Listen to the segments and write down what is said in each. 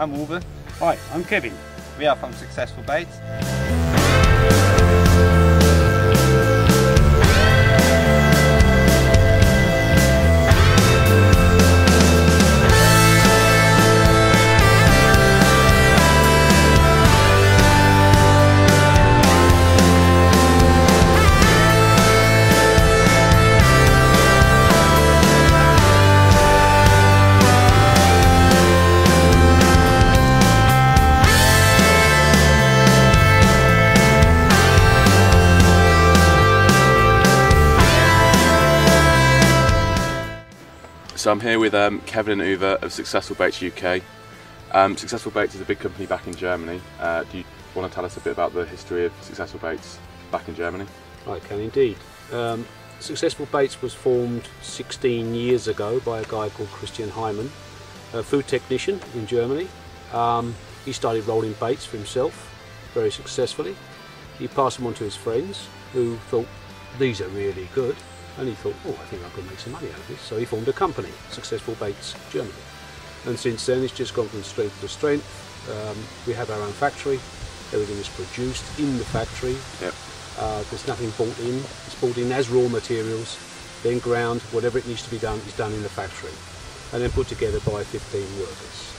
I'm Uwe. Hi, I'm Kevin. We are from Successful Baits. So I'm here with Kevin and Uwe of Successful Baits UK. Successful Baits is a big company back in Germany. Do you want to tell us a bit about the history of Successful Baits back in Germany? I can indeed. Successful Baits was formed 16 years ago by a guy called Christian Heimann, a food technician in Germany. He started rolling baits for himself very successfully. He passed them on to his friends who thought these are really good. And he thought, oh, I think I could make some money out of this. So he formed a company, Successful Baits Germany. And since then it's just gone from strength to strength. We have our own factory. Everything is produced in the factory. Yep. There's nothing bought in. It's bought in as raw materials, then ground. Whatever it needs to be done is done in the factory. And then put together by 15 workers.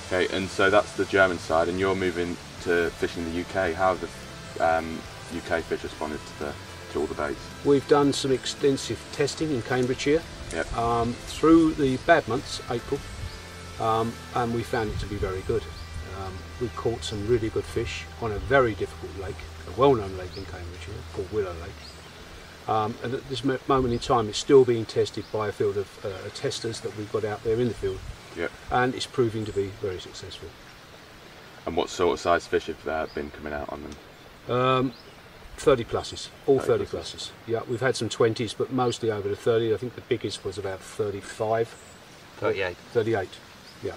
Okay, and so that's the German side, and you're moving to fishing in the UK. How have the UK fish responded to all the baits? We've done some extensive testing in Cambridgeshire. Yep. Through the bad months, April, and we found it to be very good. We caught some really good fish on a very difficult lake, a well-known lake in Cambridgeshire called Willow Lake. And at this moment in time it's still being tested by a field of testers that we've got out there in the field. Yep. And it's proving to be very successful. And what sort of size fish have been coming out on them? 30 pluses, all 30 pluses. Yeah, we've had some 20s, but mostly over the 30. I think the biggest was about 35. 38. 38, yeah.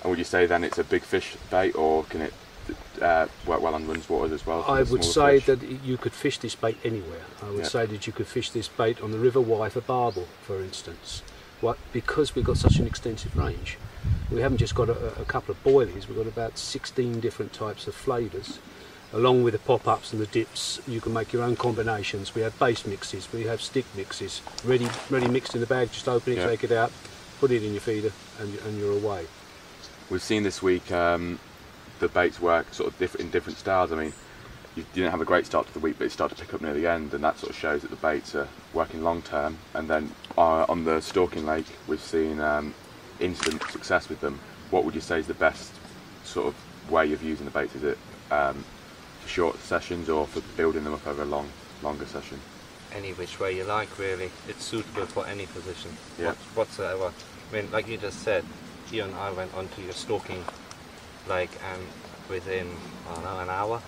And would you say then it's a big fish bait, or can it work well on Run's waters as well? I would say that you could fish this bait anywhere. I would say that you could fish this bait on the River Wye for barbel, for instance. Because we've got such an extensive range. We haven't just got a couple of boilies, we've got about 16 different types of flavours. Along with the pop-ups and the dips, you can make your own combinations. We have base mixes, we have stick mixes, ready mixed in the bag. Just open it, take it out, put it in your feeder, and you're away. We've seen this week the baits work sort of in different styles. I mean, you didn't have a great start to the week, but it started to pick up near the end, and that sort of shows that the baits are working long term. And then on the Stalking Lake, we've seen instant success with them. What would you say is the best sort of way of using the baits? Is it for short sessions or for building them up over a longer session? Any which way you like, really. It's suitable for any position whatsoever. I mean, like you just said, you and I went onto your Stalking Lake, and within, I don't know, an hour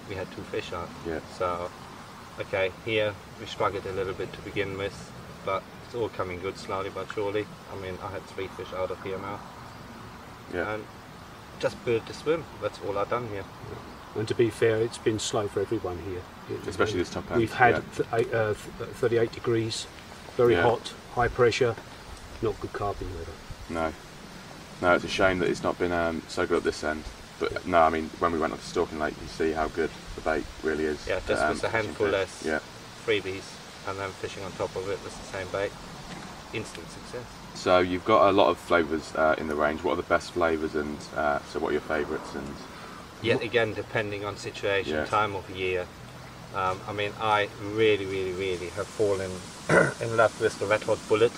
we had 2 fish out. Yeah. So, okay, here we struggled a little bit to begin with, but it's all coming good slowly but surely. I mean, I had 3 fish out of here now. Yeah. And just build the swim, that's all I've done here. And to be fair, it's been slow for everyone here. Especially this top end. We've had 38 degrees, very hot, high pressure, not good carping weather. No, it's a shame that it's not been so good at this end. But no, I mean, when we went up to Stalking Lake, you see how good the bait really is. Yeah, just with a handful less Yeah. freebies, and then fishing on top of it with the same bait. Instant success. So you've got a lot of flavours in the range. What are the best flavours, and so what are your favourites? And yet again, depending on situation, time of year. I mean, I really have fallen in love with the Red Hot Bullet.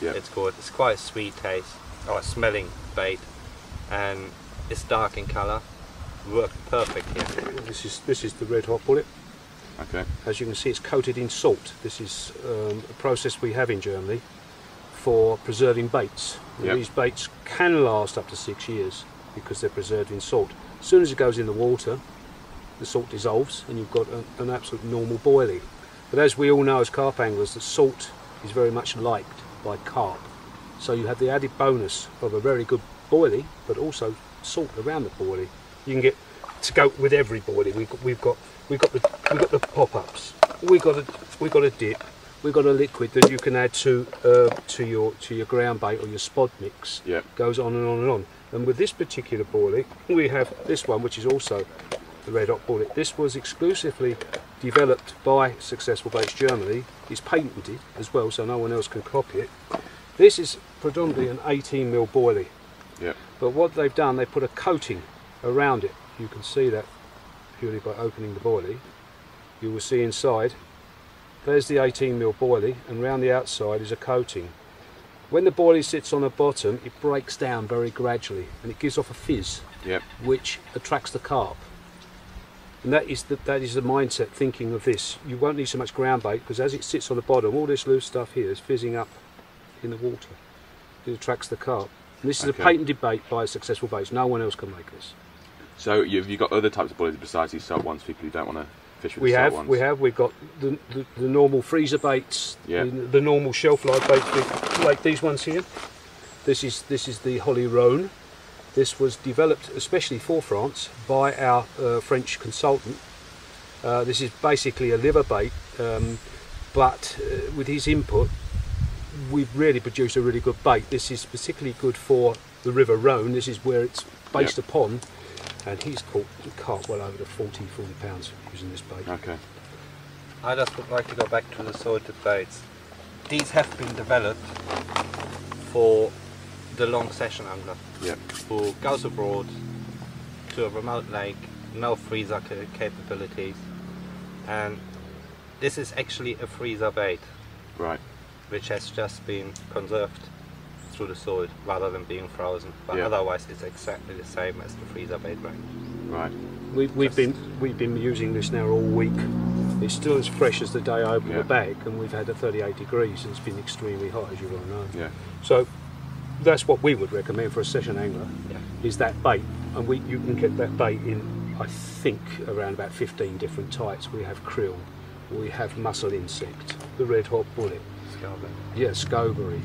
Yeah. It's good. It's quite a sweet taste, or smelling bait, and it's dark in colour. Worked perfect here. This is the Red Hot Bullet. Okay. As you can see, it's coated in salt. This is a process we have in Germany for preserving baits. These baits can last up to 6 years because they're preserved in salt. As soon as it goes in the water, the salt dissolves and you've got an absolute normal boilie. But as we all know as carp anglers, the salt is very much liked by carp. So you have the added bonus of a very good boilie, but also salt around the boilie. You can get to go with every boilie. We've got the pop-ups. We've got a dip. we've got a liquid that you can add to your ground bait or your spod mix. Yep. Goes on and on and on. And with this particular boilie, we have this one, which is also the red hot boilie. This was exclusively developed by Successful Baits Germany. It's patented as well, so no one else can copy it. This is predominantly an 18mm boilie. Yep. But what they've done, they put a coating around it. You can see that purely by opening the boilie. You will see inside, there's the 18mm boilie, and round the outside is a coating. When the boilie sits on the bottom, it breaks down very gradually and it gives off a fizz, Yep. which attracts the carp. And that is the mindset thinking of this. You won't need so much ground bait, because as it sits on the bottom, all this loose stuff here is fizzing up in the water. It attracts the carp. And this is a patented bait by Successful Baits. No one else can make this. So you've got other types of boilies besides these salt ones, people who don't want to fish with the salt ones? We've got the normal freezer baits, Yeah. the normal shelf life baits, like these ones here. This is the Holly Rhone. This was developed especially for France by our French consultant. This is basically a liver bait, but with his input, we've really produced a really good bait. This is particularly good for the River Rhone. This is where it's based upon, and he's caught carp well over the 40 pounds using this bait. Okay. I just would like to go back to the salted baits. These have been developed for the long session angler who goes abroad to a remote lake, no freezer capabilities, and this is actually a freezer bait, Right. which has just been conserved through the salt rather than being frozen. But Yeah. otherwise, it's exactly the same as the freezer bait range. Right. We've been using this now all week. It's still as fresh as the day I opened the bag, and we've had it 38 degrees, and it's been extremely hot, as you well know. Yeah. So that's what we would recommend for a session angler, is that bait. And you can get that bait in, I think, around about 15 different types. We have krill, we have mussel insect, the red hot bullet, scoberry.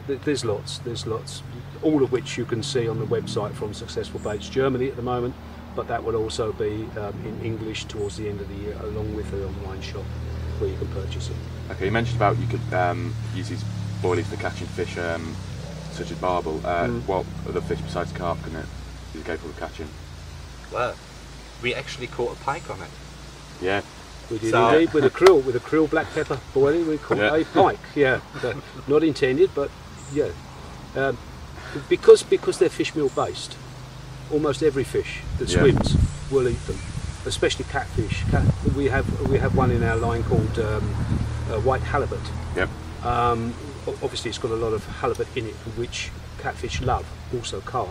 There's lots, all of which you can see on the website from Successful Baits Germany at the moment, but that will also be in English towards the end of the year, along with an online shop where you can purchase it. Okay, you mentioned about you could use these boilies for catching fish such as barbel. What other fish besides carp is capable of catching? Well, we actually caught a pike on it. Yeah. We did indeed, with a krill black pepper boilie, we caught a pike. Not intended, but because they're fish meal based, almost every fish that swims will eat them, especially catfish. We have one in our line called white halibut. Yep. Obviously it's got a lot of halibut in it, which catfish love, also carp.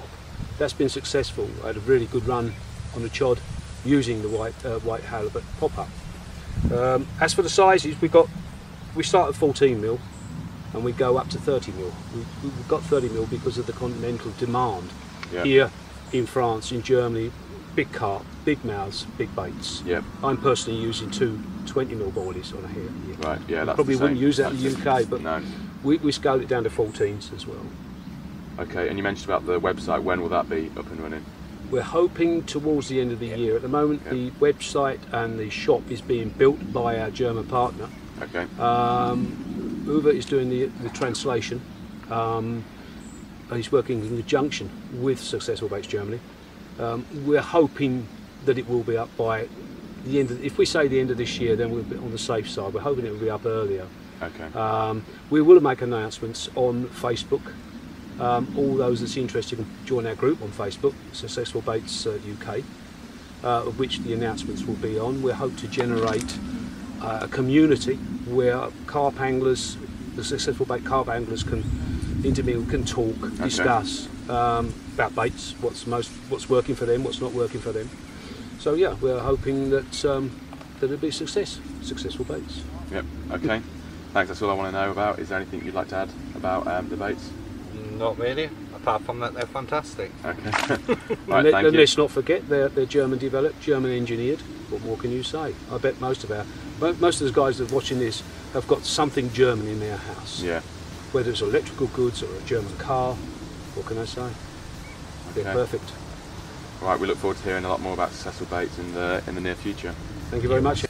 That's been successful. I had a really good run on the chod using the white halibut pop-up. As for the sizes, we start at 14mm and we go up to 30mm. We've got 30mm because of the continental demand here in France, in Germany. Big carp, big mouths, big baits. Yep. I'm personally using two 20mm boilies on a hair. Right, yeah, that's probably the wouldn't same. use that in the UK, but no. we scaled it down to 14s as well. Okay, and you mentioned about the website. When will that be up and running? We're hoping towards the end of the year. At the moment, the website and the shop is being built by our German partner. Okay. Uwe is doing the translation. He's working in conjunction with Successful Baits Germany. We're hoping that it will be up by the end of, if we say the end of this year, then we'll be on the safe side. We're hoping it will be up earlier. Okay. We will make announcements on Facebook. All those that's interested can join our group on Facebook, Successful Baits UK, of which the announcements will be on. We hope to generate a community where carp anglers, the Successful Bait carp anglers, can intermingle, can talk, discuss about baits, what's working for them, what's not working for them. So yeah, we're hoping that that it'll be a success. Successful Baits. Yep. Okay. Thanks. That's all I want to know about. Is there anything you'd like to add about the baits? Not really. Apart from that, they're fantastic. Okay. Right, thank you. Let's not forget they're German developed, German engineered. What more can you say? I bet most of the guys that are watching this have got something German in their house. Yeah. Whether it's electrical goods or a German car, what can I say? They're perfect. Right, we look forward to hearing a lot more about Successful Baits in the near future. Thank you very much.